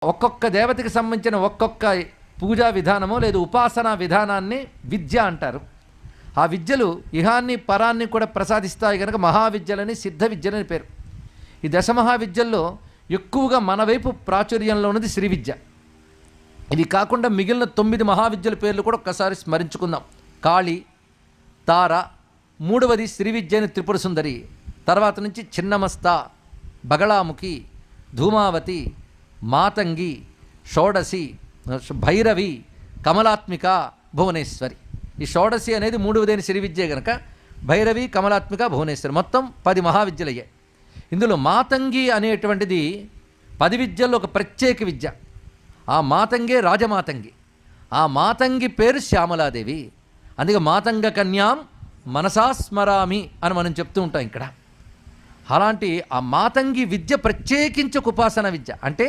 ఒక్కొక్క దేవతకి సంబంధించిన ఒక్కొక్క పూజా విధానమో లేదు ఉపాసనా విధానాన్ని విద్య అంటారు. ఆ విద్యలు ఇహాన్ని పరాన్ని కూడా ప్రసాదిస్తాయి కనుక మహావిద్యలని సిద్ధ విద్యలని పేరు. ఈ దశమహావిద్యల్లో ఎక్కువగా మన వైపు ప్రాచుర్యంలో ఉన్నది శ్రీ విద్య. ఇది కాకుండా మిగిలిన 9 మహావిద్యల పేర్లు కూడా ఒక్కసారి స్మరించుకుందాం. కాళి, తార, మూడవది శ్రీ విద్యని త్రిపుర సుందరి, తర్వాత నుంచి చిన్నమస్త, బగళాముఖి, ధూమావతి, మాతంగి, షోడసి, భైరవి, కమలాత్మిక, భువనేశ్వరి. ఈ షోడసి అనేది మూడవదైన శ్రీ విద్య కనుక భైరవి, కమలాత్మిక, భువనేశ్వరి మొత్తం 10 మహావిద్యలయ్యాయి. ఇందులో మాతంగి అనేటువంటిది 10 విద్యల్లో ఒక ప్రత్యేక విద్య. ఆ మాతంగే రాజమాతంగి. ఆ మాతంగి పేరు శ్యామలాదేవి. అందుకే మాతంగ కన్యాం మనసా స్మరామి అని మనం చెప్తూ ఉంటాం ఇక్కడ. అలాంటి ఆ మాతంగి విద్య ప్రత్యేకించి ఒక ఉపాసన విద్య. అంటే